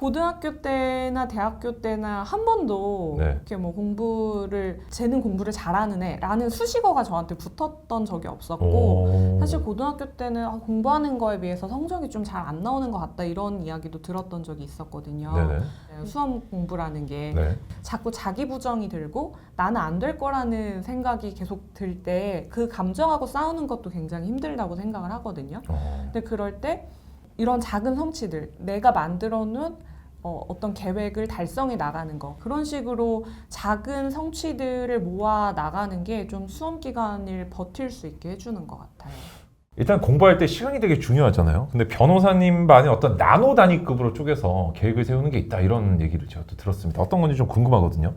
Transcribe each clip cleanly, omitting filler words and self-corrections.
고등학교 때나 대학교 때나 한 번도 네. 이렇게 뭐 쟤는 공부를 잘하는 애라는 수식어가 저한테 붙었던 적이 없었고 오. 사실 고등학교 때는 공부하는 거에 비해서 성적이 좀 잘 안 나오는 것 같다 이런 이야기도 들었던 적이 있었거든요. 네네. 수험 공부라는 게 네. 자꾸 자기 부정이 들고 나는 안 될 거라는 생각이 계속 들 때 그 감정하고 싸우는 것도 굉장히 힘들다고 생각을 하거든요. 근데 그럴 때 이런 작은 성취들, 내가 만들어 놓은 어떤 계획을 달성해 나가는 거, 그런 식으로 작은 성취들을 모아 나가는 게 좀 수험 기간을 버틸 수 있게 해주는 것 같아요. 일단 공부할 때 시간이 되게 중요하잖아요. 근데 변호사님 반에 어떤 나노 단위급으로 쪼개서 계획을 세우는 게 있다 이런 얘기를 제가 또 들었습니다. 어떤 건지 좀 궁금하거든요.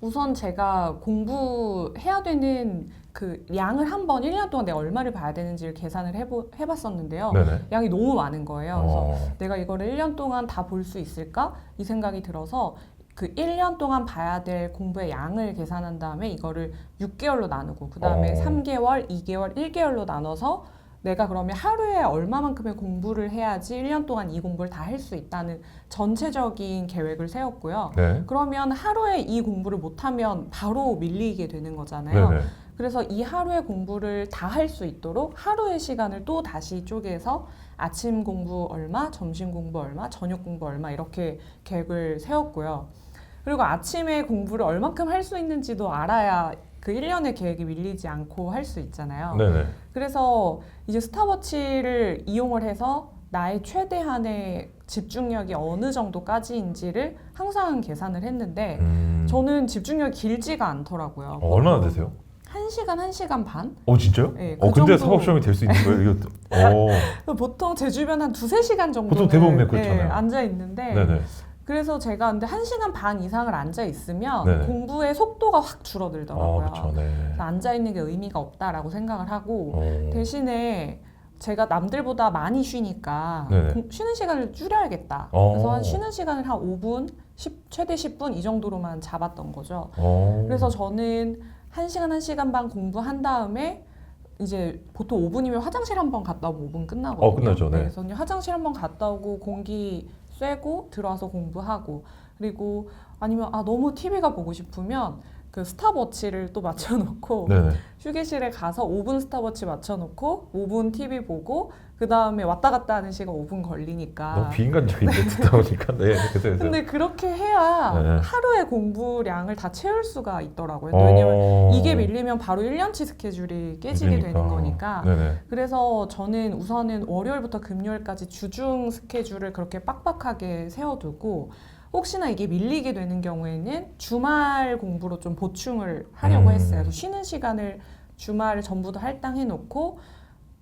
우선 제가 공부해야 되는 그 양을 한번 1년 동안 내가 얼마를 봐야 되는지를 계산을 해봤었는데요. 네네. 양이 너무 많은 거예요. 그래서 내가 이거를 1년 동안 다 볼 수 있을까? 이 생각이 들어서 그 1년 동안 봐야 될 공부의 양을 계산한 다음에 이거를 6개월로 나누고 그 다음에 3개월, 2개월, 1개월로 나눠서 내가 그러면 하루에 얼마만큼의 공부를 해야지 1년 동안 이 공부를 다 할 수 있다는 전체적인 계획을 세웠고요. 네. 그러면 하루에 이 공부를 못하면 바로 밀리게 되는 거잖아요. 네네. 그래서 이 하루의 공부를 다 할 수 있도록 하루의 시간을 또 다시 쪼개서 아침 공부 얼마, 점심 공부 얼마, 저녁 공부 얼마 이렇게 계획을 세웠고요. 그리고 아침에 공부를 얼만큼 할 수 있는지도 알아야 그 1년의 계획이 밀리지 않고 할 수 있잖아요. 네네. 그래서 이제 스탑워치를 이용을 해서 나의 최대한의 집중력이 어느 정도까지인지를 항상 계산을 했는데 저는 집중력이 길지가 않더라고요. 얼마나 되세요? 1시간, 1시간 반? 진짜요? 네, 근데 정도. 사법시험이 될 수 있는 거예요? 이것도. 보통 제 주변 한 2-3시간 정도는 보통 대부분 그렇잖아요. 앉아 있는데 네네. 그래서 제가 근데 1시간 반 이상을 앉아 있으면 네네. 공부의 속도가 확 줄어들더라고요. 그렇죠. 네. 그래서 앉아 있는 게 의미가 없다라고 생각을 하고 대신에 제가 남들보다 많이 쉬니까 네네. 쉬는 시간을 줄여야겠다. 그래서 한 쉬는 시간을 한 5분, 최대 10분 이 정도로만 잡았던 거죠. 그래서 저는 1시간, 1시간 반 공부한 다음에 이제 보통 5분이면 화장실 한번 갔다 오면 5분 끝나거든요. 끝나죠. 네. 그래서 화장실 한번 갔다 오고 공기 쐬고 들어와서 공부하고 그리고 아니면 너무 TV가 보고 싶으면 그 스탑워치를 또 맞춰놓고 네네. 휴게실에 가서 5분 스탑워치 맞춰놓고 5분 TV 보고 그 다음에 왔다 갔다 하는 시간 5분 걸리니까 너무 비인간적인데 듣다 보니까. 네. 그래서. 근데 그렇게 해야 네. 하루의 공부량을 다 채울 수가 있더라고요. 왜냐면 이게 밀리면 바로 1년치 스케줄이 깨지게 되는 거니까. 네네. 그래서 저는 우선은 월요일부터 금요일까지 주중 스케줄을 그렇게 빡빡하게 세워두고 혹시나 이게 밀리게 되는 경우에는 주말 공부로 좀 보충을 하려고 했어요. 그래서 쉬는 시간을 주말을 전부 다 할당해놓고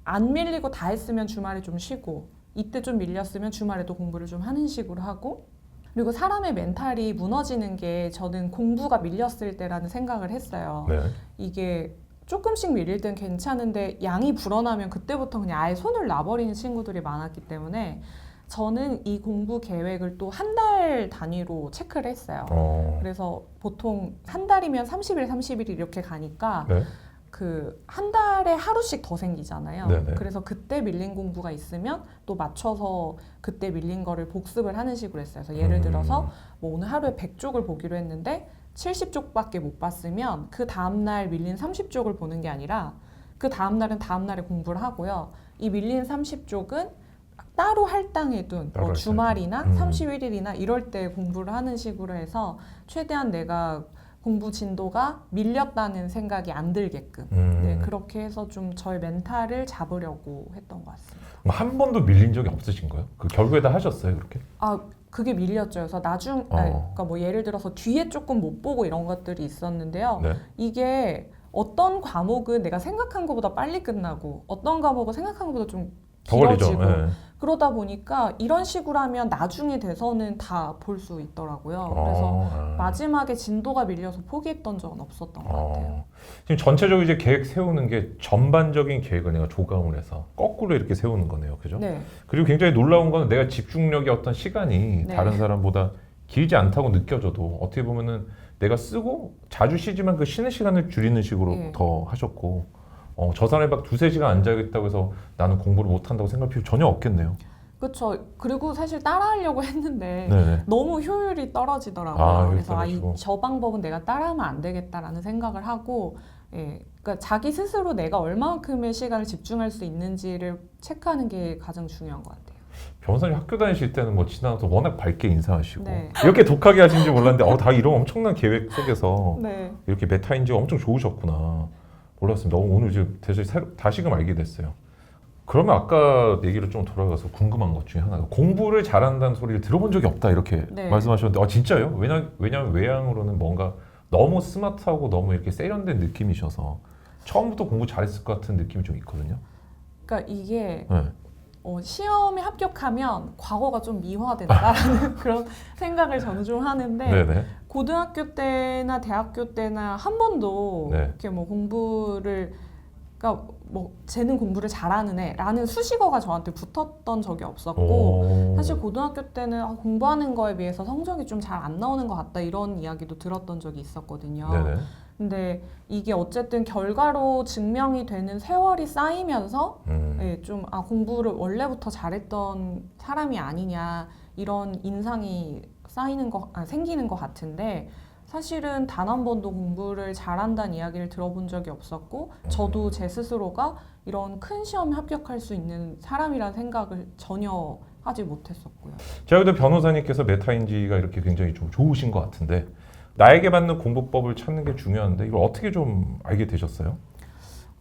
안 밀리고 다 했으면 주말에 좀 쉬고 이때 좀 밀렸으면 주말에도 공부를 좀 하는 식으로 하고 그리고 사람의 멘탈이 무너지는 게 저는 공부가 밀렸을 때라는 생각을 했어요. 네. 이게 조금씩 밀릴 땐 괜찮은데 양이 불어나면 그때부터 그냥 아예 손을 놔버리는 친구들이 많았기 때문에 저는 이 공부 계획을 또 한 달 단위로 체크를 했어요. 그래서 보통 한 달이면 30일, 30일 이렇게 가니까 네. 그 한 달에 하루씩 더 생기잖아요. 네네. 그래서 그때 밀린 공부가 있으면 또 맞춰서 그때 밀린 거를 복습을 하는 식으로 했어요. 그래서 예를 들어서 뭐 오늘 하루에 100쪽을 보기로 했는데 70쪽밖에 못 봤으면 그 다음날 밀린 30쪽을 보는 게 아니라 그 다음날은 다음날에 공부를 하고요. 이 밀린 30쪽은 따로 할당해둔 뭐 주말이나 31일이나 이럴 때 공부를 하는 식으로 해서 최대한 내가 공부 진도가 밀렸다는 생각이 안 들게끔 네, 그렇게 해서 좀 저의 멘탈을 잡으려고 했던 것 같습니다. 한 번도 밀린 적이 없으신 거예요? 그 결국에 다 하셨어요 그렇게? 그게 밀렸죠. 그래서 그러니까 뭐 예를 들어서 뒤에 조금 못 보고 이런 것들이 있었는데요. 네. 이게 어떤 과목은 내가 생각한 것보다 빨리 끝나고 어떤 과목은 생각한 것보다 좀 길어지고 네. 그러다 보니까 이런 식으로 하면 나중에 돼서는 다 볼 수 있더라고요. 그래서 마지막에 진도가 밀려서 포기했던 적은 없었던 것 같아요. 지금 전체적으로 이제 계획 세우는 게 전반적인 계획을 내가 조감을 해서 거꾸로 이렇게 세우는 거네요. 그죠? 네. 그리고 굉장히 놀라운 건 내가 집중력의 어떤 시간이 네. 다른 사람보다 길지 않다고 느껴져도 어떻게 보면은 내가 쓰고 자주 쉬지만 그 쉬는 시간을 줄이는 식으로 네. 더 하셨고 저 사람이 막 2-3시간 앉아있다고 해서 나는 공부를 못한다고 생각할 필요 전혀 없겠네요. 그렇죠. 그리고 사실 따라하려고 했는데 네네. 너무 효율이 떨어지더라고요. 효율 그래서 떨어지고. 저 방법은 내가 따라하면 안 되겠다라는 생각을 하고, 예, 그러니까 자기 스스로 내가 얼마만큼의 시간을 집중할 수 있는지를 체크하는 게 가장 중요한 것 같아요. 변호사님 학교 다니실 때는 뭐 지나가서 워낙 밝게 인사하시고 네. 이렇게 독하게 하신지 몰랐는데 다 이런 엄청난 계획 속에서 네. 이렇게 메타인지가 엄청 좋으셨구나. 몰랐습니다. 오늘 지금 다시금 알게 됐어요. 그러면 아까 얘기를 좀 돌아가서 궁금한 것 중에 하나가 공부를 잘한다는 소리를 들어본 적이 없다 이렇게 네. 말씀하셨는데 진짜요? 왜냐면 외향으로는 뭔가 너무 스마트하고 너무 이렇게 세련된 느낌이셔서 처음부터 공부 잘했을 것 같은 느낌이 좀 있거든요. 그러니까 이게 네. 시험에 합격하면 과거가 좀 미화된다라는 그런 생각을 저는 좀 하는데 네네. 고등학교 때나 대학교 때나 한 번도 네. 이렇게 뭐 공부를 그러니까 뭐 쟤는 공부를 잘하는 애라는 수식어가 저한테 붙었던 적이 없었고 오. 사실 고등학교 때는 공부하는 거에 비해서 성적이 좀 잘 안 나오는 것 같다 이런 이야기도 들었던 적이 있었거든요. 네네. 근데 이게 어쨌든 결과로 증명이 되는 세월이 쌓이면서 예, 좀 공부를 원래부터 잘했던 사람이 아니냐 이런 인상이 생기는 것 같은데 사실은 단 한 번도 공부를 잘한다는 이야기를 들어본 적이 없었고 저도 제 스스로가 이런 큰 시험에 합격할 수 있는 사람이라는 생각을 전혀 하지 못했었고요. 제가 그래도 변호사님께서 메타인지가 이렇게 굉장히 좀 좋으신 것 같은데 나에게 맞는 공부법을 찾는 게 중요한데 이걸 어떻게 좀 알게 되셨어요?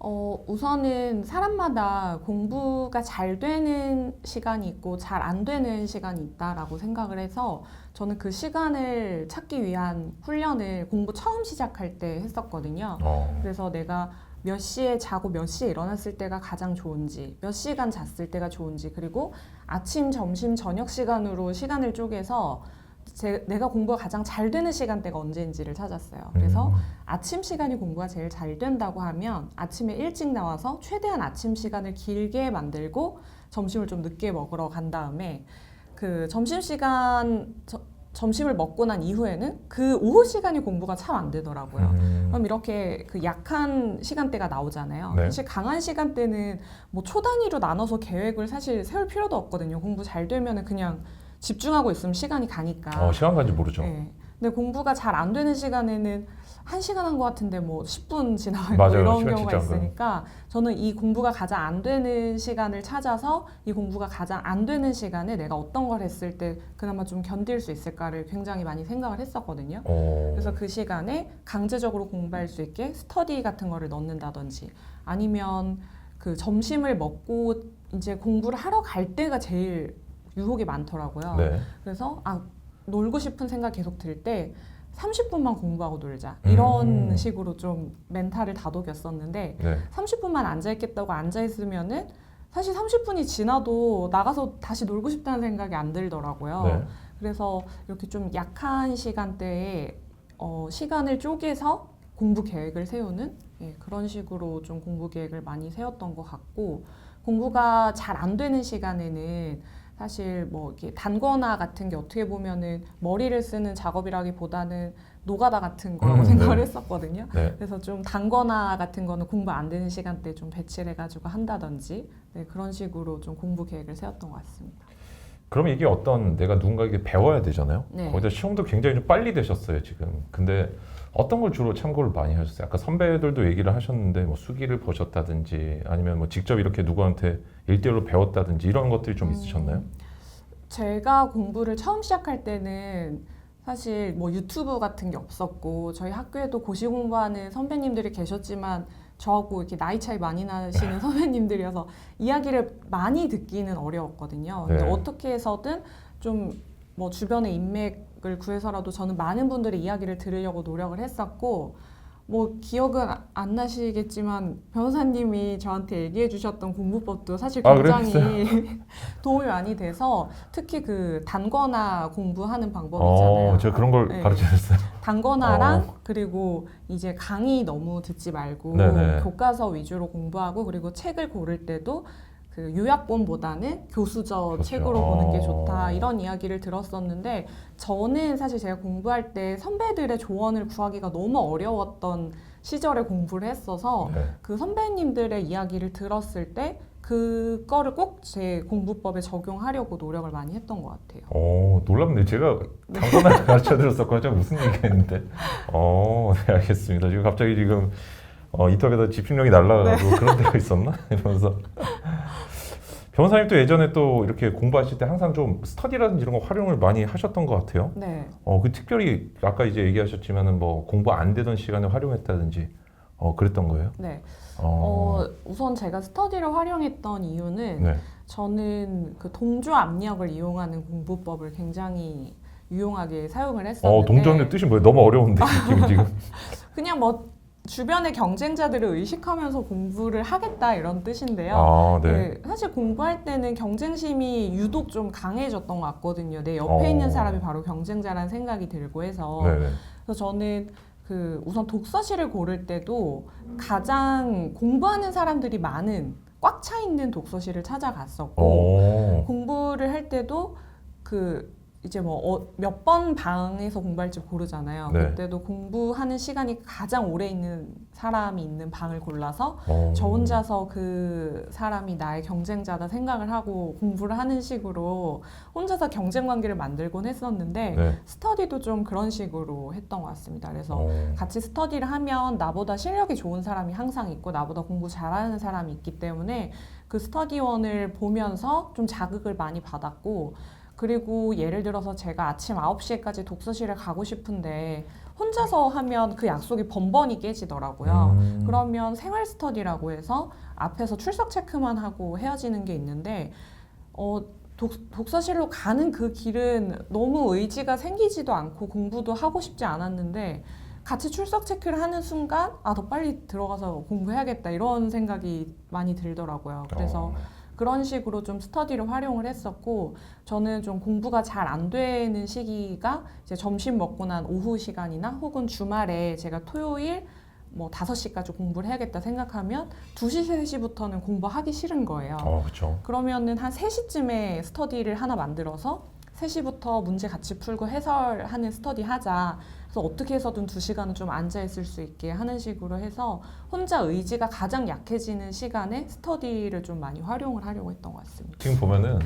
우선은 사람마다 공부가 잘 되는 시간이 있고 잘 안 되는 시간이 있다라고 생각을 해서 저는 그 시간을 찾기 위한 훈련을 공부 처음 시작할 때 했었거든요. 그래서 내가 몇 시에 자고 몇 시에 일어났을 때가 가장 좋은지, 몇 시간 잤을 때가 좋은지, 그리고 아침, 점심, 저녁 시간으로 시간을 쪼개서 내가 공부가 가장 잘 되는 시간대가 언제인지를 찾았어요. 그래서 아침 시간이 공부가 제일 잘 된다고 하면 아침에 일찍 나와서 최대한 아침 시간을 길게 만들고 점심을 좀 늦게 먹으러 간 다음에 그 점심을 먹고 난 이후에는 그 오후 시간이 공부가 참 안 되더라고요. 그럼 이렇게 그 약한 시간대가 나오잖아요. 네. 사실 강한 시간대는 뭐 초 단위로 나눠서 계획을 사실 세울 필요도 없거든요. 공부 잘 되면은 그냥 집중하고 있으면 시간이 가니까. 시간 간지 모르죠. 네. 근데 공부가 잘 안 되는 시간에는 1시간 한 것 같은데 뭐 10분 지나고 맞아요. 이런 시간 경우가 진짜 안 있으니까 저는 이 공부가 가장 안 되는 시간을 찾아서 이 공부가 가장 안 되는 시간에 내가 어떤 걸 했을 때 그나마 좀 견딜 수 있을까를 굉장히 많이 생각을 했었거든요. 그래서 그 시간에 강제적으로 공부할 수 있게 스터디 같은 거를 넣는다든지 아니면 그 점심을 먹고 이제 공부를 하러 갈 때가 제일 유혹이 많더라고요. 네. 그래서 놀고 싶은 생각 계속 들 때 30분만 공부하고 놀자 이런 식으로 좀 멘탈을 다독였었는데 네. 30분만 앉아있겠다고 앉아있으면은 사실 30분이 지나도 나가서 다시 놀고 싶다는 생각이 안 들더라고요. 네. 그래서 이렇게 좀 약한 시간대에 시간을 쪼개서 공부 계획을 세우는 그런 식으로 좀 공부 계획을 많이 세웠던 것 같고 공부가 잘 안 되는 시간에는 사실 뭐 이렇게 단거나 같은 게 어떻게 보면은 머리를 쓰는 작업이라기보다는 노가다 같은 거라고 생각을 했었거든요. 네. 그래서 좀 단거나 같은 거는 공부 안 되는 시간대 좀 배치를 해가지고 한다든지 그런 식으로 좀 공부 계획을 세웠던 것 같습니다. 그럼 이게 내가 누군가에게 배워야 되잖아요. 네. 거기다 시험도 굉장히 좀 빨리 되셨어요 지금. 근데 어떤 걸 주로 참고를 많이 하셨어요? 아까 선배들도 얘기를 하셨는데 뭐 수기를 보셨다든지 아니면 뭐 직접 이렇게 누구한테 1대1로 배웠다든지 이런 것들이 좀 있으셨나요? 제가 공부를 처음 시작할 때는 사실 뭐 유튜브 같은 게 없었고 저희 학교에도 고시 공부하는 선배님들이 계셨지만 저하고 이렇게 나이 차이 많이 나시는 선배님들이어서 이야기를 많이 듣기는 어려웠거든요. 근데 네. 어떻게 해서든 좀 뭐 주변의 인맥을 구해서라도 저는 많은 분들의 이야기를 들으려고 노력을 했었고 뭐 기억은 안 나시겠지만 변호사님이 저한테 얘기해 주셨던 공부법도 사실 굉장히 도움이 많이 돼서 특히 그 단거나 공부하는 방법 있잖아요. 제가 그런 걸 가르쳐줬어요. 단거나랑 그리고 이제 강의 너무 듣지 말고 네네. 교과서 위주로 공부하고 그리고 책을 고를 때도 그 요약본보다는 교수저 책으로 보는 게 좋다 이런 이야기를 들었었는데 저는 사실 제가 공부할 때 선배들의 조언을 구하기가 너무 어려웠던 시절에 공부를 했어서 그 선배님들의 이야기를 들었을 때 그거를 꼭 제 공부법에 적용하려고 노력을 많이 했던 것 같아요. 놀랍네. 제가 당근을 가르쳐 드렸었거든요. 무슨 얘기했는데. 네, 알겠습니다. 지금 갑자기 지금 인터뷰에다 집중력이 날아가고 그런 데가 있었나? 이러면서. 변호사님 또 예전에 또 이렇게 공부하실 때 항상 좀 스터디라든지 이런 거 활용을 많이 하셨던 것 같아요. 네. 그 특별히 아까 이제 얘기하셨지만은 뭐 공부 안 되던 시간에 활용했다든지 그랬던 거예요? 네. 우선 제가 스터디를 활용했던 이유는 네. 저는 그 동조 압력을 이용하는 공부법을 굉장히 유용하게 사용을 했었는데 동조 압력 뜻이 뭐예요? 너무 어려운데 느낌이 지금. 그냥 뭐 주변의 경쟁자들을 의식하면서 공부를 하겠다 이런 뜻인데요. 네. 네, 사실 공부할 때는 경쟁심이 유독 좀 강해졌던 것 같거든요. 내 옆에 있는 사람이 바로 경쟁자라는 생각이 들고 해서 네네. 그래서 저는 우선 독서실을 고를 때도 가장 공부하는 사람들이 많은 꽉 차 있는 독서실을 찾아갔었고 공부를 할 때도 이제 뭐 몇 번 방에서 공부할지 고르잖아요. 네. 그때도 공부하는 시간이 가장 오래 있는 사람이 있는 방을 골라서 저 혼자서 그 사람이 나의 경쟁자다 생각을 하고 공부를 하는 식으로 혼자서 경쟁 관계를 만들곤 했었는데 네. 스터디도 좀 그런 식으로 했던 것 같습니다. 그래서 같이 스터디를 하면 나보다 실력이 좋은 사람이 항상 있고 나보다 공부 잘하는 사람이 있기 때문에 그 스터디원을 보면서 좀 자극을 많이 받았고 그리고 예를 들어서 제가 아침 9시에까지 독서실에 가고 싶은데 혼자서 하면 그 약속이 번번이 깨지더라고요. 그러면 생활 스터디라고 해서 앞에서 출석 체크만 하고 헤어지는 게 있는데 독서실로 가는 그 길은 너무 의지가 생기지도 않고 공부도 하고 싶지 않았는데 같이 출석 체크를 하는 순간 더 빨리 들어가서 공부해야겠다 이런 생각이 많이 들더라고요. 그래서 그런 식으로 좀 스터디를 활용을 했었고 저는 좀 공부가 잘 안 되는 시기가 이제 점심 먹고 난 오후 시간이나 혹은 주말에 제가 토요일 뭐 5시까지 공부를 해야겠다 생각하면 2시, 3시부터는 공부하기 싫은 거예요. 그렇죠. 그러면은 한 3시쯤에 스터디를 하나 만들어서 3시부터 문제 같이 풀고 해설하는 스터디 하자. 그래서 어떻게 해서든 2시간은 좀 앉아있을 수 있게 하는 식으로 해서 혼자 의지가 가장 약해지는 시간에 스터디를 좀 많이 활용을 하려고 했던 것 같습니다. 지금 보면은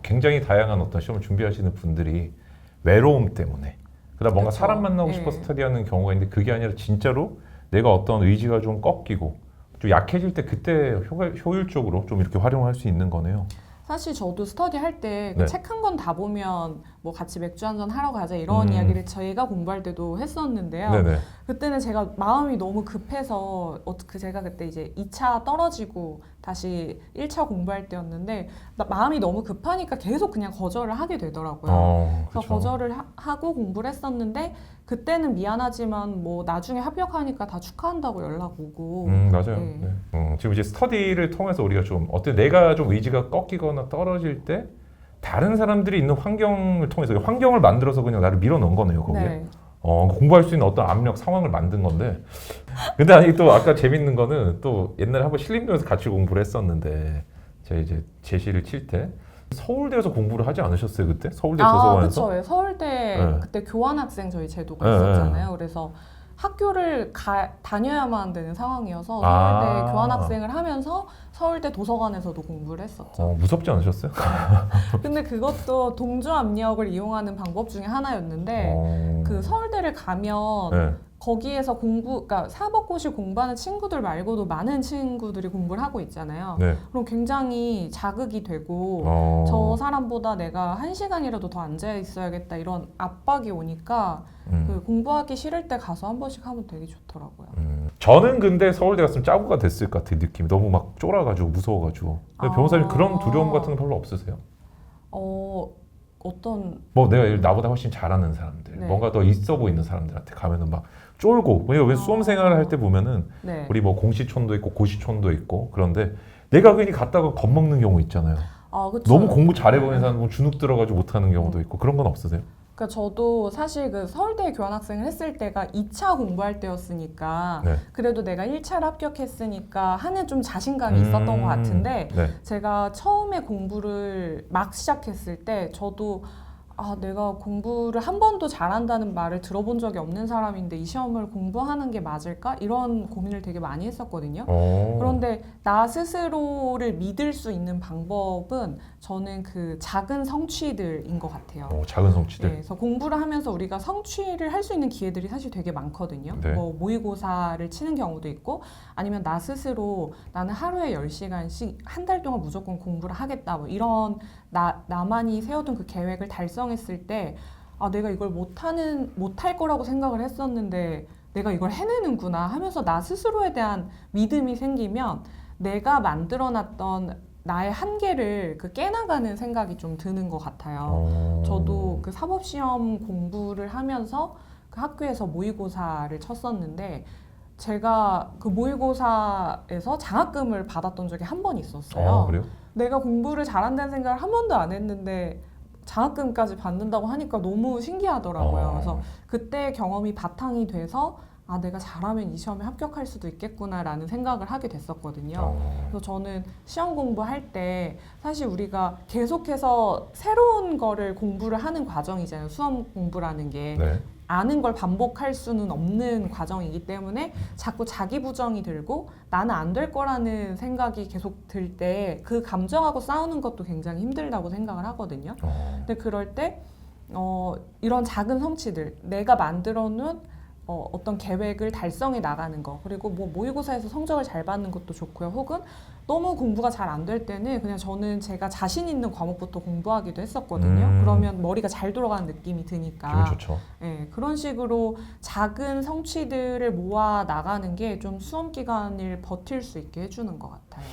굉장히 다양한 어떤 시험을 준비하시는 분들이 외로움 때문에 그다음 뭔가 그렇죠. 사람 만나고 싶어 스터디하는 경우가 있는데 그게 아니라 진짜로 내가 어떤 의지가 좀 꺾이고 좀 약해질 때 그때 효율적으로 좀 이렇게 활용할 수 있는 거네요. 사실 저도 스터디 할 때 네. 책 한 권 다 보면 뭐 같이 맥주 한잔 하러 가자 이런 이야기를 저희가 공부할 때도 했었는데요. 네네. 그때는 제가 마음이 너무 급해서 제가 그때 이제 2차 떨어지고 다시 1차 공부할 때였는데 마음이 너무 급하니까 계속 그냥 거절을 하게 되더라고요. 그래서 그렇죠. 거절을 하고 공부를 했었는데 그때는 미안하지만 뭐 나중에 합격하니까 다 축하한다고 연락 오고 맞아요. 네. 네. 지금 이제 스터디를 통해서 우리가 좀 내가 좀 의지가 꺾이거나 떨어질 때 다른 사람들이 있는 환경을 통해서 환경을 만들어서 그냥 나를 밀어넣은 거네요. 거기에. 네. 공부할 수 있는 어떤 압력 상황을 만든 건데 근데 아니 또 아까 재밌는 거는 또 옛날에 한번 신림동에서 같이 공부를 했었는데 제가 이제 제시를 칠 때 서울대에서 공부를 하지 않으셨어요 그때? 서울대 도서관에서? 그렇죠. 서울대 네. 그때 교환학생 저희 제도가 네, 있었잖아요. 그래서 학교를 다녀야만 되는 상황이어서 서울대 교환학생을 하면서 서울대 도서관에서도 공부를 했었죠. 무섭지 않으셨어요? 근데 그것도 동조 압력을 이용하는 방법 중에 하나였는데 그 서울대를 가면 네. 거기에서 그러니까 사법고시 공부하는 친구들 말고도 많은 친구들이 공부를 하고 있잖아요. 네. 그럼 굉장히 자극이 되고 저 사람보다 내가 1시간이라도 더 앉아 있어야겠다 이런 압박이 오니까 그 공부하기 싫을 때 가서 한 번씩 하면 되게 좋더라고요. 저는 근데 서울대 갔으면 짜고가 됐을 것 같아요 느낌이 너무 막 쫄아가지고 무서워가지고 근데 변호사님 그런 두려움 같은 건 별로 없으세요? 어떤 뭐 내가 나보다 훨씬 잘하는 사람들 네. 뭔가 더 있어 보이는 사람들한테 가면은 막 쫄고 왜냐면 수험 생활을 할 때 보면은 네. 우리 뭐 공시촌도 있고 고시촌도 있고 그런데 내가 괜히 갔다가 겁먹는 경우 있잖아요. 그쵸. 너무 공부 잘해 보이는 사람 주눅 들어가지고 못하는 경우도 있고 그런 건 없으세요? 그러니까 저도 사실 그 서울대 교환학생을 했을 때가 2차 공부할 때였으니까 네. 그래도 내가 1차를 합격했으니까 하는 좀 자신감이 있었던 것 같은데 네. 제가 처음에 공부를 막 시작했을 때 저도 내가 공부를 한 번도 잘한다는 말을 들어본 적이 없는 사람인데 이 시험을 공부하는 게 맞을까? 이런 고민을 되게 많이 했었거든요. 그런데 나 스스로를 믿을 수 있는 방법은 저는 그 작은 성취들인 것 같아요. 작은 성취들. 네, 그래서 공부를 하면서 우리가 성취를 할 수 있는 기회들이 사실 되게 많거든요. 네. 뭐 모의고사를 치는 경우도 있고 아니면 나 스스로 나는 하루에 10시간씩 한 달 동안 무조건 공부를 하겠다. 뭐 이런 나만이 세워둔 그 계획을 달성했을 때 내가 이걸 못할 거라고 생각을 했었는데 내가 이걸 해내는구나 하면서 나 스스로에 대한 믿음이 생기면 내가 만들어놨던 나의 한계를 깨나가는 생각이 좀 드는 것 같아요. 저도 그 사법시험 공부를 하면서 그 학교에서 모의고사를 쳤었는데 제가 그 모의고사에서 장학금을 받았던 적이 한 번 있었어요. 그래요? 내가 공부를 잘한다는 생각을 한 번도 안 했는데 장학금까지 받는다고 하니까 너무 신기하더라고요. 그래서 그때 경험이 바탕이 돼서 내가 잘하면 이 시험에 합격할 수도 있겠구나라는 생각을 하게 됐었거든요. 그래서 저는 시험 공부할 때 사실 우리가 계속해서 새로운 거를 공부를 하는 과정이잖아요. 수험 공부라는 게. 네. 아는 걸 반복할 수는 없는 과정이기 때문에 자꾸 자기 부정이 들고 나는 안 될 거라는 생각이 계속 들 때 그 감정하고 싸우는 것도 굉장히 힘들다고 생각을 하거든요. 근데 그럴 때 이런 작은 성취들, 내가 만들어 놓은 어떤 계획을 달성해 나가는 거, 그리고 뭐 모의고사에서 성적을 잘 받는 것도 좋고요. 혹은 너무 공부가 잘 안 될 때는 그냥 저는 제가 자신 있는 과목부터 공부하기도 했었거든요. 그러면 머리가 잘 돌아가는 느낌이 드니까. 기분 좋죠. 네, 그런 식으로 작은 성취들을 모아 나가는 게 좀 수험 기간을 버틸 수 있게 해주는 것 같아요.